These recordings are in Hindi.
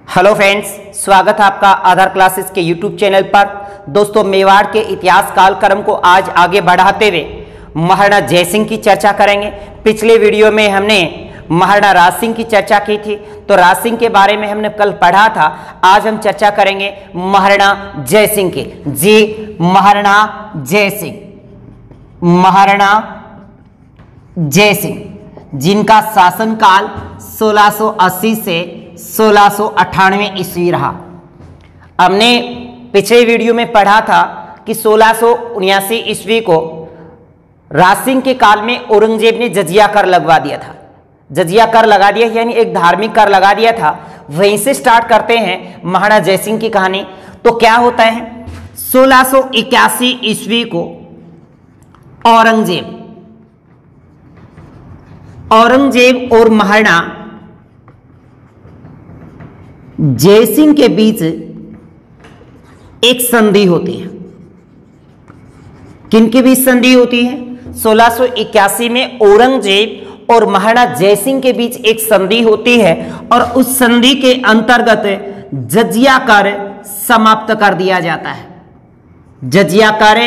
हेलो फ्रेंड्स, स्वागत है आपका आधार क्लासेस के यूट्यूब चैनल पर। दोस्तों, मेवाड़ के इतिहास कालक्रम को आज आगे बढ़ाते हुए महाराणा जयसिंह की चर्चा करेंगे। पिछले वीडियो में हमने महाराणा राज सिंह की चर्चा की थी, तो राज सिंह के बारे में हमने कल पढ़ा था। आज हम चर्चा करेंगे महाराणा जयसिंह की। जी, महाराणा जयसिंह, महाराणा जयसिंह जिनका शासनकाल 1680 से 1698 ईस्वी रहा। हमने पिछले वीडियो में पढ़ा था कि 1679 ईस्वी को राज सिंह के काल में औरंगजेब ने जजिया कर लगवा दिया था। जजिया कर लगा दिया यानी एक धार्मिक कर लगा दिया था। वहीं से स्टार्ट करते हैं महाराणा जयसिंह की कहानी। तो क्या होता है, 1681 ईस्वी को औरंगजेब और महाराणा जयसिंह के बीच एक संधि होती है। किनके बीच संधि होती है? 1681 में औरंगजेब और महाराणा जयसिंह के बीच एक संधि होती है और उस संधि के अंतर्गत जजिया कर समाप्त कर दिया जाता है। जजिया कर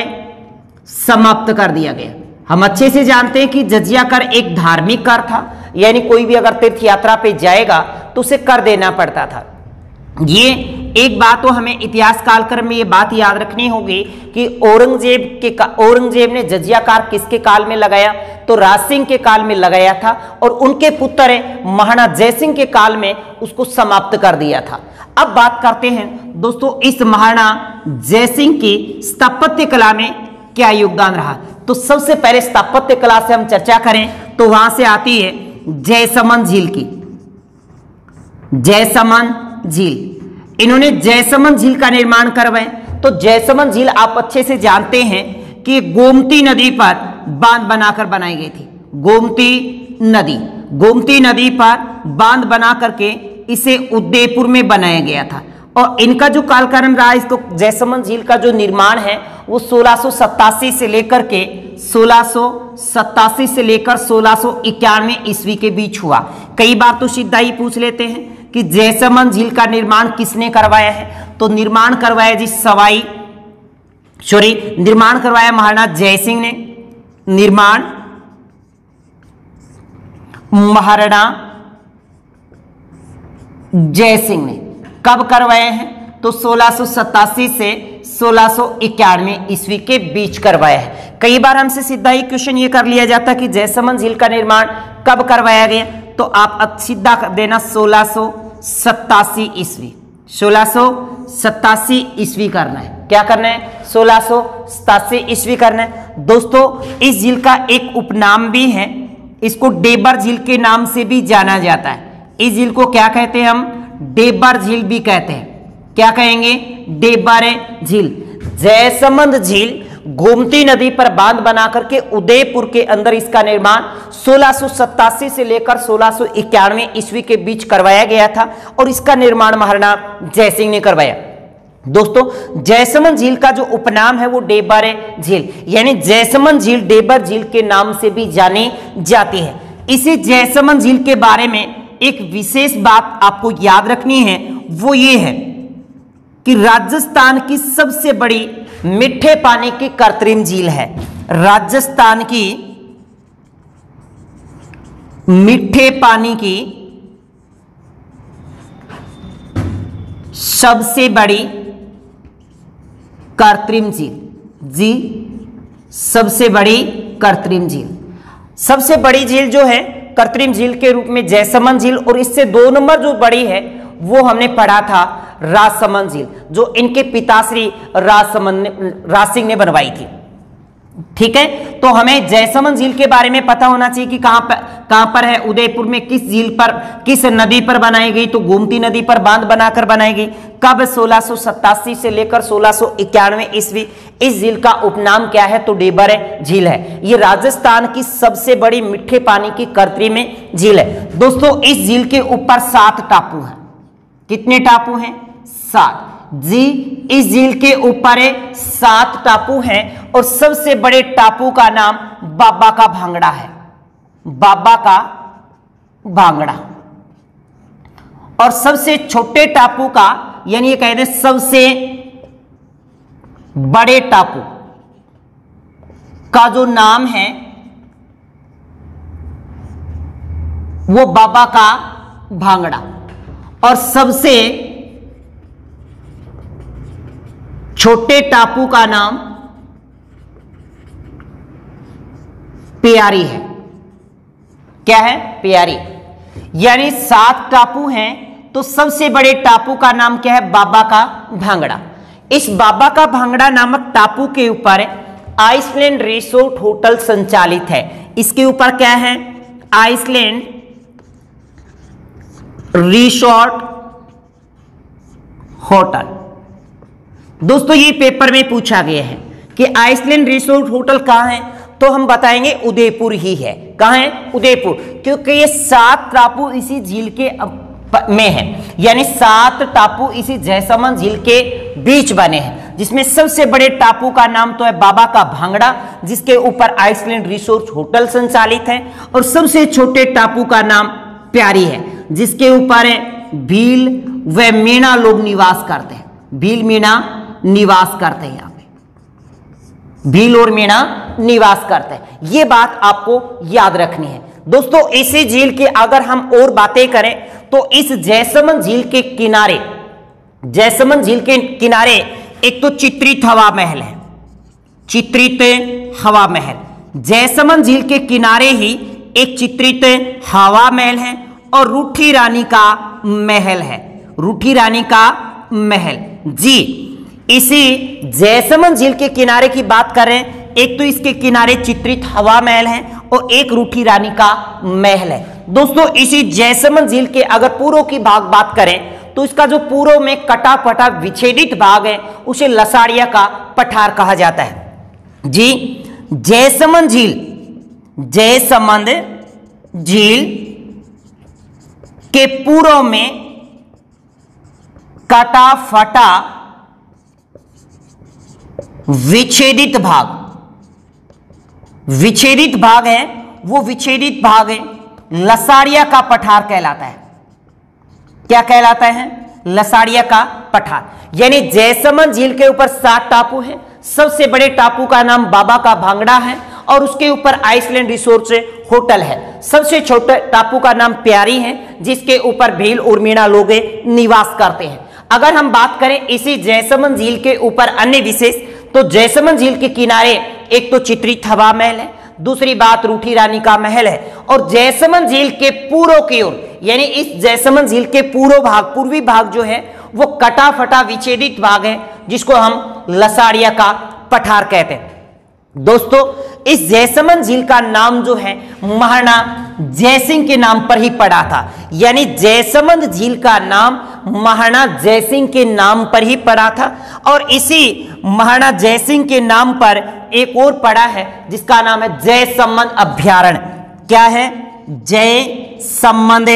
समाप्त कर दिया गया। हम अच्छे से जानते हैं कि जजिया कर एक धार्मिक कर था, यानी कोई भी अगर तीर्थ यात्रा पे जाएगा तो उसे कर देना पड़ता था। ये एक बात तो हमें इतिहास कालक्रम में ये बात याद रखनी होगी कि औरंगजेब ने जजिया कर किसके काल में लगाया? तो राज सिंह के काल में लगाया था और उनके पुत्र महाराणा जयसिंह के काल में उसको समाप्त कर दिया था। अब बात करते हैं दोस्तों, इस महाराणा जयसिंह की स्थापत्य कला में क्या योगदान रहा। तो सबसे पहले स्थापत्य कला से हम चर्चा करें तो वहां से आती है जयसमंद झील की। जयसमंद झील, इन्होंने जयसमंद झील का निर्माण करवाया। तो जयसमंद झील आप अच्छे से जानते हैं कि गोमती नदी पर बांध बनाकर बनाई गई थी। गोमती नदी पर बांध बना करके इसे उदयपुर में बनाया गया था। और इनका जो कालक्रम रहा, इसको जयसमंद झील का जो निर्माण है वो 1687 से लेकर 1691 ईस्वी के बीच हुआ। कई बार तो सीधा ही पूछ लेते हैं कि जयसमंद झील का निर्माण किसने करवाया है? तो निर्माण करवाया निर्माण करवाया महाराणा जयसिंह ने। निर्माण महाराणा जयसिंह ने कब करवाए हैं? तो 1687 से 1691 ईस्वी के बीच करवाया है। कई बार हमसे सीधा ही क्वेश्चन ये कर लिया जाता कि जयसमंद झील का निर्माण कब करवाया गया, तो आप सीधा कर देना 1687 ईस्वी। 1687 ईस्वी करना है। क्या करना है? 1687 ईस्वी करना है। दोस्तों, इस झील का एक उपनाम भी है, इसको डेबर झील के नाम से भी जाना जाता है। इस झील को क्या कहते हैं? हम डेबर झील भी कहते हैं। क्या कहेंगे? डेबर झील। जयसमंद झील गोमती नदी पर बांध बना करके उदयपुर के अंदर इसका निर्माण 1687 से लेकर 1691 ईस्वी के बीच करवाया गया था और इसका निर्माण महाराणा जयसिंह ने करवाया। दोस्तों, जयसमंद झील का जो उपनाम है वो डेबर झील, यानी जयसमंद झील डेबर झील के नाम से भी जानी जाती है। इसी जयसमंद झील के बारे में एक विशेष बात आपको याद रखनी है, वो ये है कि राजस्थान की सबसे बड़ी मीठे पानी की कृत्रिम झील है। राजस्थान की मीठे पानी की सबसे बड़ी कृत्रिम झील। जी, सबसे बड़ी कृत्रिम झील। सबसे बड़ी झील जो है कृत्रिम झील के रूप में जयसमंद झील, और इससे 2 नंबर जो बड़ी है वो हमने पढ़ा था राजसमंद झील, जो इनके पिताश्री राज सिंह ने बनवाई थी। ठीक है, तो हमें जयसमंद झील के बारे में पता होना चाहिए कि कहां पर है, उदयपुर में किस झील पर, किस नदी पर बनाई गई? तो गोमती नदी पर बांध बनाकर बनाई गई। कब? 1687 से लेकर 1691 ईस्वी। इस झील का उपनाम क्या है? तो डेबर झील है। ये राजस्थान की सबसे बड़ी मीठे पानी की कृत्रिम झील है। दोस्तों, इस झील के ऊपर 7 टापू हैं। कितने टापू हैं? 7। जी, इस झील के ऊपर 7 टापू हैं और सबसे बड़े टापू का नाम बाबा का भांगड़ा है। बाबा का भांगड़ा। और सबसे छोटे टापू का, यानी ये कहते हैं सबसे बड़े टापू का जो नाम है वो बाबा का भांगड़ा, और सबसे छोटे टापू का नाम प्यारी है। क्या है? प्यारी। यानी 7 टापू हैं, तो सबसे बड़े टापू का नाम क्या है? बाबा का भांगड़ा। इस बाबा का भांगड़ा नामक टापू के ऊपर आइसलैंड रिसोर्ट होटल संचालित है। इसके ऊपर क्या है? Iceland resort hotel. दोस्तों ये पेपर में पूछा गया है कि आइसलैंड रिसोर्ट होटल कहां है, तो हम बताएंगे उदयपुर ही है। कहां है? उदयपुर, क्योंकि ये 7 टापू इसी झील के में है, यानी 7 टापू इसी जयसमंद झील के बीच बने हैं, जिसमें सबसे बड़े टापू का नाम तो है बाबा का भांगड़ा, जिसके ऊपर आइसलैंड रिसोर्ट होटल संचालित है, और सबसे छोटे टापू का नाम प्यारी है, जिसके ऊपर भील व मीणा लोग निवास करते हैं। भील मीणा निवास करते हैं, यहां पे भील और मीणा निवास करते हैं। यह बात आपको याद रखनी है। दोस्तों इसी झील की अगर हम और बातें करें तो इस जयसमंद झील के किनारे, जयसमंद झील के किनारे एक तो चित्रित हवा महल है, चित्रित हवा महल। जयसमंद झील के किनारे ही एक चित्रित हवा महल है, और रूठी रानी का महल है। रूठी रानी का महल जी, इसी जयसमंद झील के किनारे की बात करें, एक तो इसके किनारे चित्रित हवा महल है और एक रूठी रानी का महल है। दोस्तों इसी जयसमंद झील के अगर पूर्व की बात करें तो इसका जो पूर्व में कटा फटा विच्छेदित भाग है उसे लसाड़िया का पठार कहा जाता है। जी जयसमंद झील, जयसमंद झील के पूर्व में कटा फटा विच्छेदित भाग, विच्छेदित भाग है, वो विच्छेदित भाग है लसाड़िया का पठार कहलाता है। क्या कहलाता है? लसाड़िया का पठार। यानी जयसमंद झील के ऊपर 7 टापू है, सबसे बड़े टापू का नाम बाबा का भांगड़ा है, और उसके ऊपर आइसलैंड रिसोर्ट से होटल है। सबसे छोटे टापू का नाम प्यारी है, जिसके ऊपर भील और मीणा लोग निवास करते हैं। अगर हम बात करें इसी जयसमंद झील के ऊपर अन्य विशेष, तो जयसमंद झील के किनारे एक तो चित्रित हवा महल है, दूसरी बात रूठी रानी का महल है, और जयसमंद झील के पूर्व की ओर, यानी इस जयसमंद झील के पूर्व भाग, पूर्वी भाग जो है वो कटा फटा विच्छेदित भाग है, जिसको हम लसाड़िया का पठार कहते हैं। दोस्तों इस जयसमंद झील का नाम जो है महाराणा जयसिंह के नाम पर ही पड़ा था, यानी जयसमंद झील का नाम महाराणा जयसिंह के नाम पर ही पड़ा था, और इसी महाराणा जयसिंह के नाम पर एक और पड़ा है जिसका नाम है जयसमंद अभ्यारण्य। क्या है? जयसमंद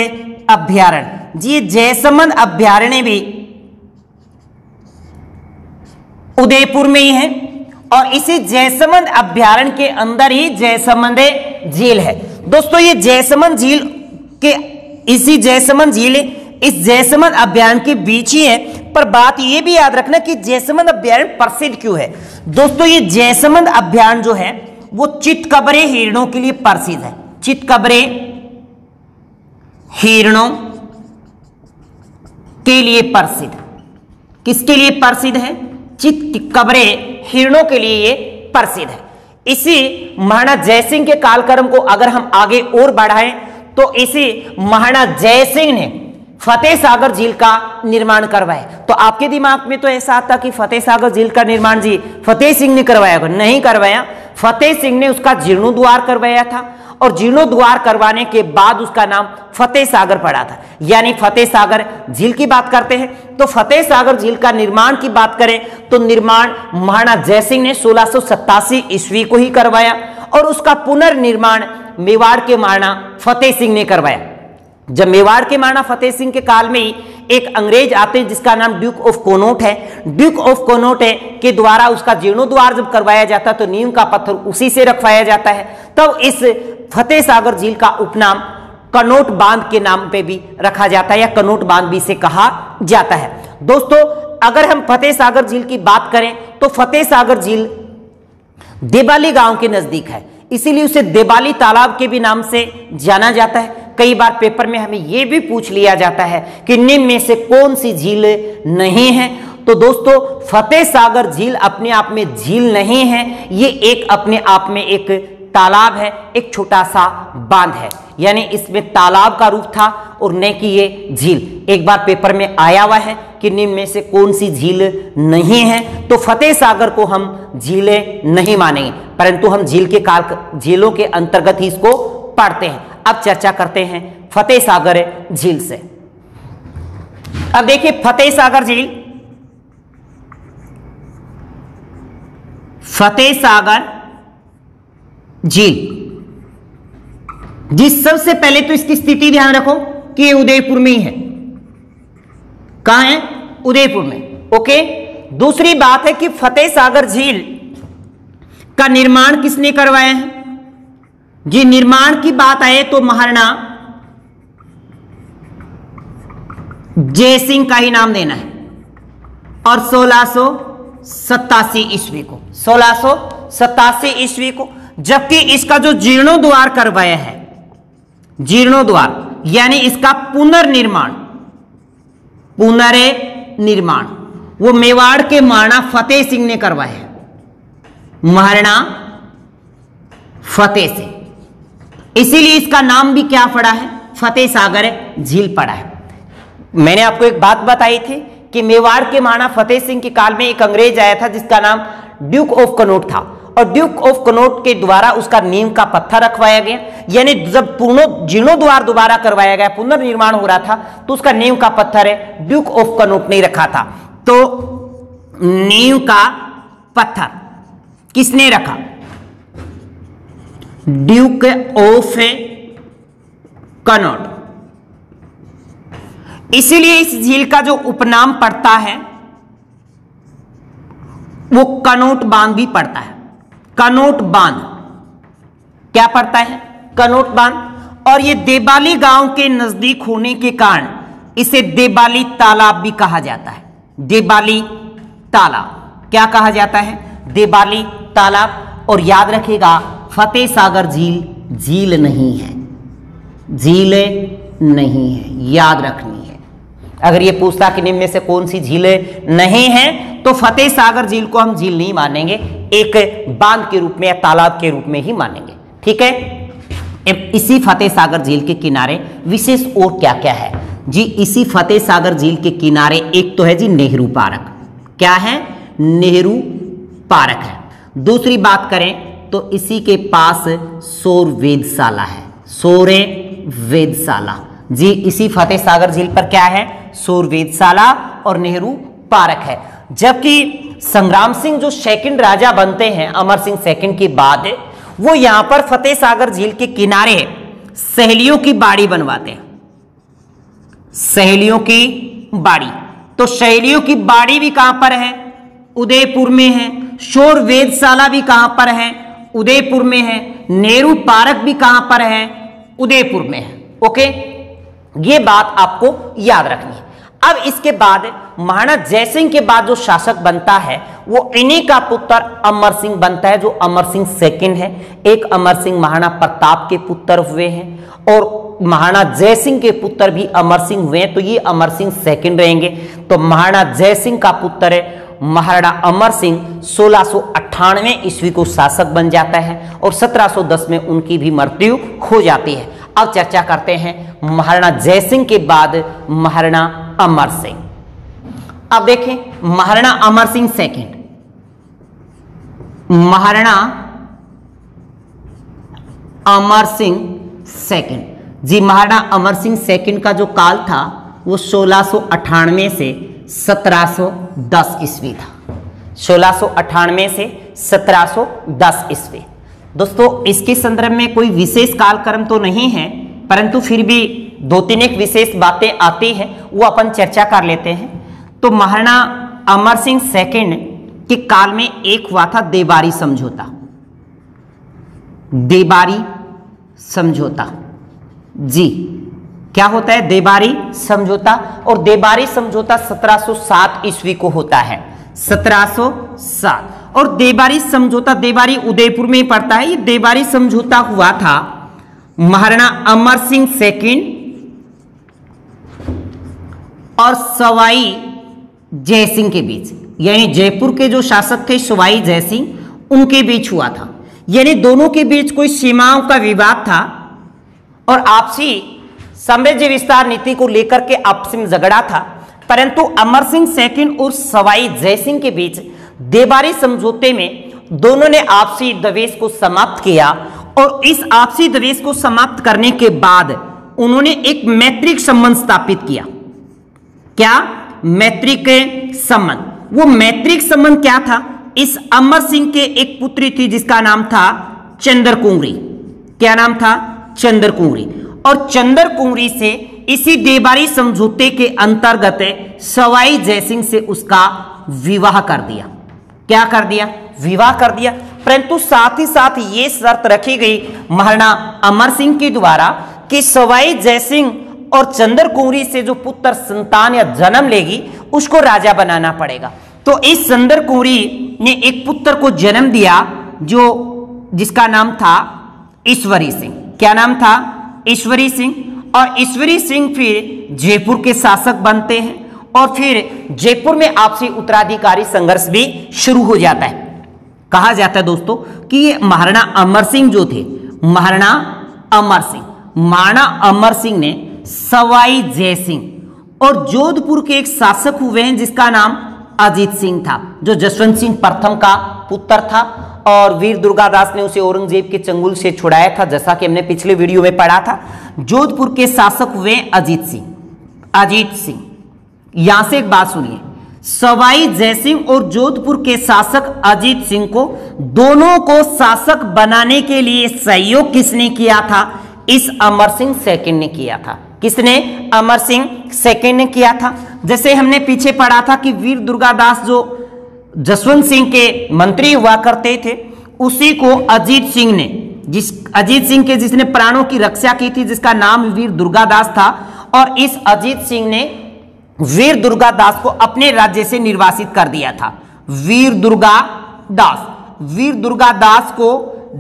अभ्यारण्य। जी जयसमंद अभ्यारण्य भी उदयपुर में ही है, और इसी जयसमंद अभ्यारण्य के अंदर ही जयसमंद झील है। दोस्तों ये जयसमंद झील के, इसी जयसमंद झील इस जयसमंद अभ्यारण्य के बीच ही है। पर बात यह भी याद रखना कि जयसमंद अभ्यारण्य प्रसिद्ध क्यों है। दोस्तों ये जयसमंद अभ्यारण्य जो है वो चितकबरे हिरणों के लिए प्रसिद्ध है। चितकबरे हिरणों के लिए प्रसिद्ध। किसके लिए प्रसिद्ध है? चितकबरे हिरणों के लिए ये प्रसिद्ध है। इसी महाराणा जयसिंह के कालक्रम को अगर हम आगे और बढ़ाएं तो इसी महाराणा जयसिंह ने फतेह सागर झील का निर्माण करवाया। तो आपके दिमाग में तो ऐसा आता कि फतेह सागर झील का निर्माण जी फतेह सिंह ने करवाया, नहीं करवाया। फतेह सिंह ने उसका जीर्णोद्वार करवाया था, और जीर्णोद्वार करवाने के बाद उसका नाम फतेह सागर पड़ा था। यानी फतेह सागर झील की बात करते हैं तो फतेह सागर झील का निर्माण की बात करें तो निर्माण महाराणा जयसिंह ने 1687 ईस्वी को ही करवाया, और उसका पुनर्निर्माण मेवाड़ के महाराणा फतेह सिंह ने करवाया। जब मेवाड़ के महाराणा फतेह सिंह के काल में ही एक अंग्रेज आते हैं जिसका नाम ड्यूक ऑफ कोनोट है। ड्यूक ऑफ कोनोट के द्वारा उसका जीर्णोद्वार जब करवाया जाता है तो नींव का पत्थर उसी से रखवाया जाता है। तब इस फतेह सागर झील का उपनाम कनोट बांध के नाम पे भी रखा जाता है या कनोट बांध भी इसे कहा जाता है। दोस्तों अगर हम फतेह सागर झील की बात करें तो फतेह सागर झील देबाली गांव के नजदीक है, इसीलिए उसे देबाली तालाब के भी नाम से जाना जाता है। कई बार पेपर में हमें यह भी पूछ लिया जाता है कि निम्न में से कौन सी झील नहीं है। तो दोस्तों फतेह सागर झील अपने आप में झील नहीं है, ये एक अपने आप में एक तालाब है, एक छोटा सा बांध है, यानी इसमें तालाब का रूप था और न कि ये झील। एक बार पेपर में आया हुआ है कि निम्न में से कौन सी झील नहीं है, तो फतेह सागर को हम झीलें नहीं मानेंगे, परंतु हम झीलों के अंतर्गत ही इसको पढ़ते हैं। अब चर्चा करते हैं फतेह सागर झील से। अब देखिए फतेह सागर झील, फतेह सागर झील जी, सबसे पहले तो इसकी स्थिति ध्यान रखो कि उदयपुर में ही है। कहां है? उदयपुर में। ओके। दूसरी बात है कि फतेह सागर झील का निर्माण किसने करवाया है? जी निर्माण की बात आए तो महाराणा जयसिंह का ही नाम देना है और 1687 ईस्वी को, 1687 ईस्वी को। जबकि इसका जो जीर्णोद्वार करवाया है, जीर्णोद्वार यानी इसका पुनर्निर्माण, पुनर्निर्माण वो मेवाड़ के महाराणा फतेह सिंह ने करवाया है, महाराणा फतेह सिंह। इसीलिए इसका नाम भी क्या पड़ा है? फतेह सागर झील पड़ा है। मैंने आपको एक बात बताई थी कि मेवाड़ के महाराणा फतेह सिंह के काल में एक अंग्रेज आया था जिसका नाम ड्यूक ऑफ कनौट था, और ड्यूक ऑफ कनौट के द्वारा उसका नींव का पत्थर रखवाया गया। यानी जब जीर्णोद्वार दोबारा करवाया गया, पुनर्निर्माण हो रहा था, तो उसका नींव का पत्थर है ड्यूक ऑफ कनौट ने रखा था। तो नींव का पत्थर किसने रखा? Duke of Connaught. इसीलिए इस झील का जो उपनाम पड़ता है वो कनौट बांध भी पड़ता है। कनौट बांध क्या पड़ता है? कनौट बांध। और ये देबाली गांव के नजदीक होने के कारण इसे देबाली तालाब भी कहा जाता है। देबाली तालाब क्या कहा जाता है? देबाली तालाब। और याद रखिएगा फतेह सागर झील झील नहीं है, झील नहीं है, याद रखनी है। अगर ये पूछता कि निम्न में से कौन सी झीलें नहीं हैं, तो फतेह सागर झील को हम झील नहीं मानेंगे, एक बांध के रूप में या तालाब के रूप में ही मानेंगे। ठीक है। इसी फतेह सागर झील के किनारे विशेष और क्या क्या है? जी इसी फतेह सागर झील के किनारे एक तो है जी नेहरू पार्क। क्या है? नेहरू पार्क है। दूसरी बात करें तो इसी के पास सौर वेधशाला है, सौर वेधशाला। जी इसी फतेह सागर झील पर क्या है? सौर वेधशाला और नेहरू पार्क है। जबकि संग्राम सिंह जो सेकंड राजा बनते हैं अमर सिंह सेकंड के बाद, वो यहां पर फतेह सागर झील के किनारे सहेलियों की बाड़ी बनवाते हैं। सहेलियों की बाड़ी, तो सहेलियों की बाड़ी भी कहां पर है? उदयपुर में है। सौर वेधशाला भी कहां पर है? उदयपुर में है। नेहरू पार्क भी कहां पर है? उदयपुर में है। ओके, ये बात आपको याद रखनी है। अब इसके बाद महाराणा जयसिंह के बाद जो शासक बनता है वो इन्हीं का पुत्र अमर सिंह बनता है, जो अमर सिंह सेकंड है। एक अमर सिंह महाराणा प्रताप के पुत्र हुए हैं और महाराणा जयसिंह के पुत्र भी अमर सिंह हुए हैं, तो ये अमर सिंह सेकंड रहेंगे। तो महाराणा जयसिंह का पुत्र है महाराणा अमर सिंह 1698 ईस्वी को शासक बन जाता है और 1710 में उनकी भी मृत्यु हो जाती है। अब चर्चा करते हैं महाराणा जयसिंह के बाद महाराणा अमर सिंह। अब देखें महाराणा अमर सिंह सेकंड, महाराणा अमर सिंह सेकंड। जी महाराणा अमर सिंह सेकंड का जो काल था वो 1698 से 1710 ईस्वी था। 1698 से 1710 ईस्वी। दोस्तों इसके संदर्भ में कोई विशेष कालक्रम तो नहीं है, परंतु फिर भी दो तीन एक विशेष बातें आती हैं, वो अपन चर्चा कर लेते हैं। तो महाराणा अमर सिंह सेकंड के काल में एक हुआ था देबारी समझौता। देबारी समझौता जी क्या होता है? देबारी समझौता। और देबारी समझौता 1707 ईस्वी को होता है, 1707। और देबारी समझौता, देबारी उदयपुर में पड़ता है। ये देबारी समझौता हुआ था महाराणा अमर सिंह सेकंड और सवाई जयसिंह के बीच, यानी जयपुर के जो शासक थे सवाई जयसिंह, उनके बीच हुआ था। यानी दोनों के बीच कोई सीमाओं का विवाद था और आपसी साम्राज्य विस्तार नीति को लेकर के आपसी में झगड़ा था। परंतु अमर सिंह सेकंड और सवाई जयसिंह के बीच देबारी समझौते में दोनों ने आपसी द्वेष को समाप्त किया और इस आपसी द्वेष को समाप्त करने के बाद उन्होंने एक मैत्रिक संबंध स्थापित किया। क्या? मैत्रिक संबंध। वो मैत्रिक संबंध क्या था? इस अमर सिंह के एक पुत्री थी जिसका नाम था चंद्रकुंवरी। क्या नाम था? चंद्रकुंवरी। और चंद्रकुंवरी से इसी देबारी समझौते के अंतर्गत सवाई जयसिंह से उसका विवाह कर दिया। क्या कर दिया? विवाह कर दिया। परंतु साथ ही साथ ये शर्त रखी गई महाराणा अमर सिंह के द्वारा कि सवाई जयसिंह और चंद्रकुंवरी से जो पुत्र संतान या जन्म लेगी उसको राजा बनाना पड़ेगा। तो इस चंद्रकुंवरी ने एक पुत्र को जन्म दिया जिसका नाम था ईश्वरी सिंह। क्या नाम था? ईश्वरी सिंह। और ईश्वरी सिंह फिर जयपुर के शासक बनते हैं और फिर जयपुर में आपसी उत्तराधिकारी संघर्ष भी शुरू हो जाता है। कहा जाता है दोस्तों कि ये महाराणा अमर सिंह जो थे, महाराणा अमर सिंह ने सवाई जयसिंह और जोधपुर के एक शासक हुए हैं जिसका नाम अजीत सिंह था, जो जसवंत सिंह प्रथम का पुत्र था और वीर दुर्गादास ने उसे औरंगजेब के चंगुल से छुड़ाया था, जैसा कि हमने पिछले वीडियो में पढ़ा था। जोधपुर के शासक हुए अजीत सिंह। यहां से एक बात सुनिए, सवाई जयसिंह और जोधपुर के शासक अजीत सिंह को दोनों को शासक बनाने के लिए सहयोग किसने किया था? इस अमर सिंह सेकंड ने किया था। किसने? अमर सिंह सेकंड ने किया था। जैसे हमने पीछे पढ़ा था कि वीर दुर्गादास जो जसवंत सिंह के मंत्री हुआ करते थे, उसी को अजीत सिंह के जिसने प्राणों की रक्षा की थी, जिसका नाम वीर दुर्गादास था। और इस अजीत सिंह ने वीर दुर्गादास को अपने राज्य से निर्वासित कर दिया था। वीर दुर्गादास को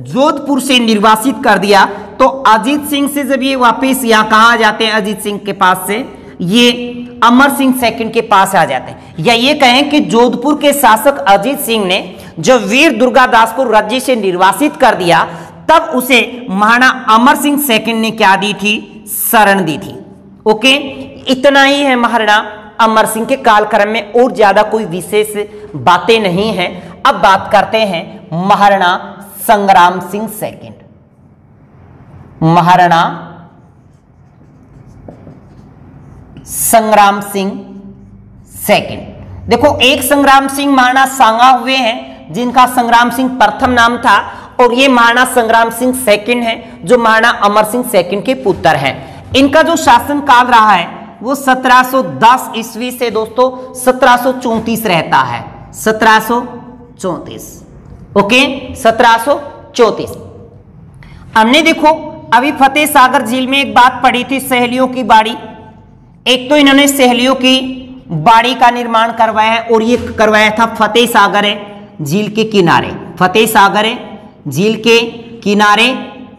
जोधपुर से निर्वासित कर दिया। तो अजीत सिंह से जब ये वापस यहाँ कहाँ आ जाते हैं, अजीत सिंह के पास से ये अमर सिंह सेकंड के पास आ जाते हैं। या ये कहें कि जोधपुर के शासक अजीत सिंह ने जब वीर दुर्गादास को राज्य से निर्वासित कर दिया, तब उसे महाराणा अमर सिंह सेकंड ने क्या दी थी? शरण दी थी। ओके, इतना ही है महाराणा अमर सिंह के कालक्रम में, और ज्यादा कोई विशेष बातें नहीं है। अब बात करते हैं महाराणा संग्राम सिंह सेकंड। महाराणा संग्राम सिंह सेकंड। देखो, एक संग्राम सिंह महाराणा सांगा हुए हैं जिनका संग्राम सिंह प्रथम नाम था, और ये महाराणा संग्राम सिंह सेकंड है जो महाराणा अमर सिंह सेकंड के पुत्र हैं। इनका जो शासन काल रहा है वो 1710 ईस्वी से दोस्तों 1734 रहता है। 1734। ओके, 1734। हमने देखो अभी फतेह सागर झील में एक बात पढ़ी थी, सहेलियों की बाड़ी। एक तो इन्होंने सहेलियों की बाड़ी का निर्माण करवाया है और ये करवाया था फतेह सागर झील के किनारे, फतेह सागर झील के किनारे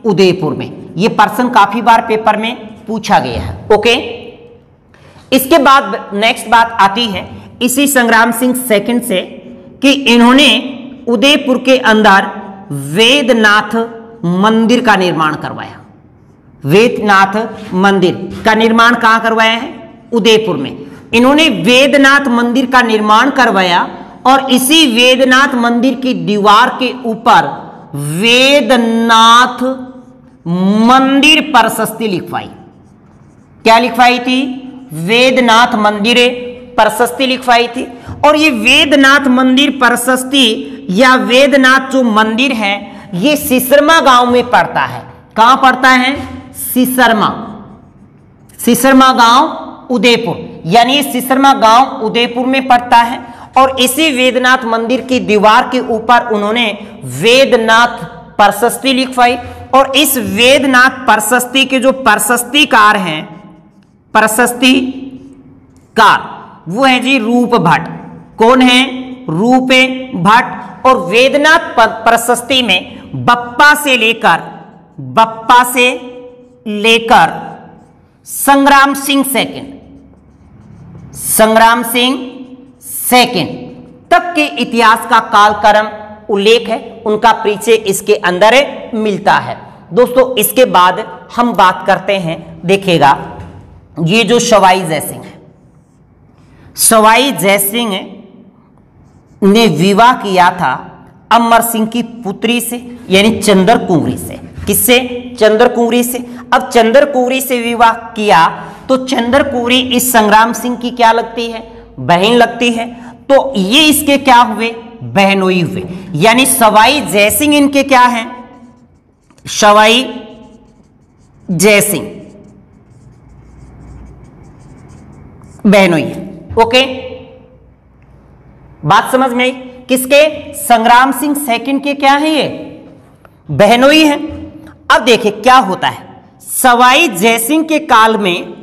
उदयपुर में। ये प्रश्न काफी बार पेपर में पूछा गया है। ओके, इसके बाद नेक्स्ट बात आती है इसी संग्राम सिंह सेकंड से कि इन्होंने उदयपुर के अंदर वेदनाथ मंदिर का निर्माण करवाया। वेदनाथ मंदिर का निर्माण कहां करवाया है? उदयपुर में। इन्होंने वेदनाथ मंदिर का निर्माण करवाया और इसी वेदनाथ मंदिर की दीवार के ऊपर वेदनाथ मंदिर प्रशस्ति लिखवाई। क्या लिखवाई थी? वेदनाथ मंदिर प्रशस्ति लिखवाई थी। और ये वेदनाथ मंदिर प्रशस्ति या वेदनाथ जो मंदिर है ये सिसरमा गांव में पड़ता है। कहां पड़ता है? सिसरमा गांव उदयपुर, यानी सिसरमा गांव उदयपुर में पड़ता है। और इसी वेदनाथ मंदिर की दीवार के ऊपर उन्होंने वेदनाथ प्रशस्ति लिखवाई। और इस वेदनाथ प्रशस्ति के जो प्रशस्तिकार हैं, प्रशस्तिकार, वो है जी रूप भट्ट। कौन है? रूप भट्ट। और वेदनाथ प्रशस्ति में बप्पा से लेकर संग्राम सिंह सेकंड तक के इतिहास का कालक्रम उल्लेख है, उनका परिचय इसके अंदर मिलता है। दोस्तों इसके बाद हम बात करते हैं, देखिएगा ये जो सवाई जयसिंह है, सवाई जयसिंह ने विवाह किया था अमर सिंह की पुत्री से, यानी चंद्र कुंवरी से। किससे? चंद्र कुंवरी से। अब चंद्र कुंवरी से विवाह किया तो चंद्र कुंवरी इस संग्राम सिंह की क्या लगती है? बहन लगती है। तो ये इसके क्या हुए? बहनोई हुए। यानी सवाई जयसिंह इनके क्या हैं? सवाई जयसिंह बहनोई है। ओके, बात समझ में आई? किसके? संग्राम सिंह सेकंड के क्या है? ये बहनोई है। अब देखिए क्या होता है, सवाई जयसिंह के काल में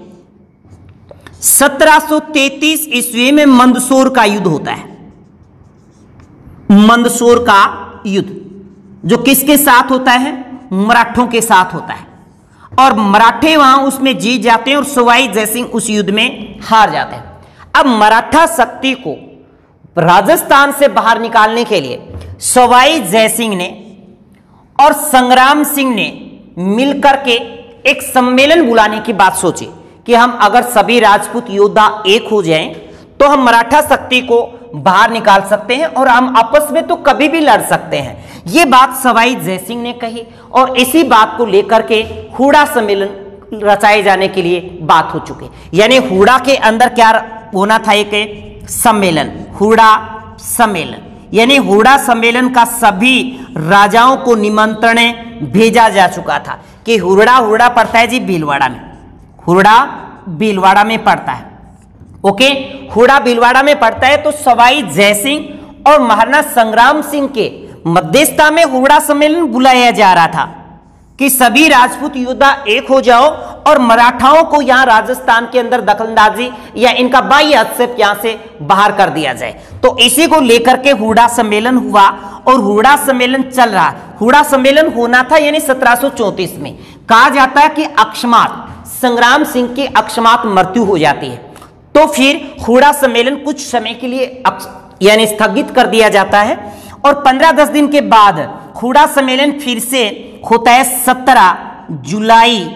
1733 ईस्वी में मंदसौर का युद्ध होता है। मंदसौर का युद्ध जो किसके साथ होता है? मराठों के साथ होता है, और मराठे वहां उसमें जीत जाते हैं और सवाई जयसिंह उस युद्ध में हार जाते हैं। अब मराठा शक्ति को राजस्थान से बाहर निकालने के लिए सवाई जयसिंह ने और संग्राम सिंह ने मिलकर के एक सम्मेलन बुलाने की बात सोची कि हम अगर सभी राजपूत योद्धा एक हो जाएं तो हम मराठा शक्ति को बाहर निकाल सकते हैं और हम आपस में तो कभी भी लड़ सकते हैं। यह बात सवाई जयसिंह ने कही और इसी बात को लेकर के हुड़ा सम्मेलन रचाए जाने के लिए बात हो चुकी। यानी हुड़ा के अंदर क्या होना था? एक सम्मेलन, हुड़ा सम्मेलन। यानी हुड़ा सम्मेलन का सभी राजाओं को निमंत्रण भेजा जा चुका था कि हुड़ा पड़ता है जी भीलवाड़ा में, हुड़ा भीलवाड़ा में पड़ता है। ओके, हुड़ा भीलवाड़ा में पड़ता है। तो सवाई जयसिंह और महाराणा संग्राम सिंह के मध्यस्थता में हुड़ा सम्मेलन बुलाया जा रहा था कि सभी राजपूत योद्धा एक हो जाओ और मराठाओं को यहां राजस्थान के अंदर दखलंदाजी या इनका बाह्य हस्तक्षेप यहां से बाहर कर दिया जाए। तो इसी को लेकर के हुड़ा सम्मेलन हुआ और हुड़ा सम्मेलन चल रहा। हुड़ा सम्मेलन होना था यानी 1734 में। कहा जाता है कि अकस्मात संग्राम सिंह की अकस्मात मृत्यु हो जाती है, तो फिर हुड़ा सम्मेलन कुछ समय के लिए यानी स्थगित कर दिया जाता है और 15-10 दिन के बाद हुड़ा सम्मेलन फिर से होता है 17 जुलाई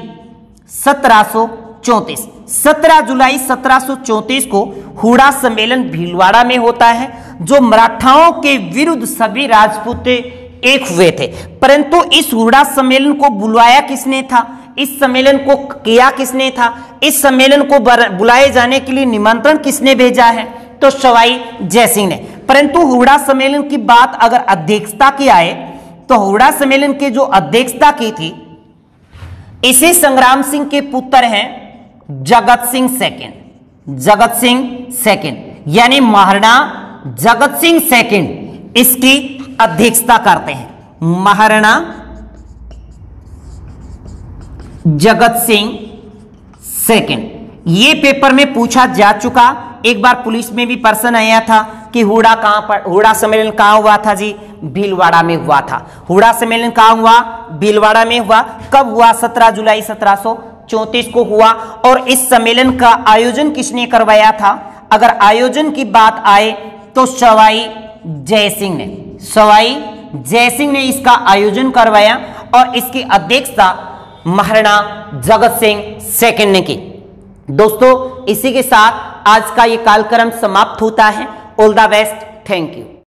1734। 17 जुलाई 1734 को हुड़ा सम्मेलन भीलवाड़ा में होता है, जो मराठाओं के विरुद्ध सभी राजपूत एक हुए थे। परंतु इस हुड़ा सम्मेलन को बुलाया किसने था? इस सम्मेलन को किया किसने था? इस सम्मेलन को बुलाए जाने के लिए निमंत्रण किसने भेजा है? तो सवाई जयसिंह ने। परंतु हुड़ा सम्मेलन की बात अगर अध्यक्षता की आए तो हुड़ा सम्मेलन के जो अध्यक्षता की थी इसी संग्राम सिंह के पुत्र हैं जगत सिंह सेकंड, यानी महाराणा जगत सिंह सेकंड इसकी अध्यक्षता करते हैं। महाराणा जगत सिंह सेकंड। ये पेपर में पूछा जा चुका, एक बार पुलिस में भी प्रश्न आया था कि हुड़ा सम्मेलन कहां हुआ था जी? भीलवाड़ा में हुआ था। हुड़ा सम्मेलन कहां हुआ? भीलवाड़ा में हुआ। कब हुआ? 17 जुलाई 1734 को हुआ। और इस सम्मेलन का आयोजन किसने करवाया था? अगर आयोजन की बात आए तो सवाई जयसिंह ने इसका आयोजन करवाया और इसकी अध्यक्षता महाराणा जगत सिंह सेकंड ने की। दोस्तों इसी के साथ आज का ये कार्यक्रम समाप्त होता है। All the best, thank you.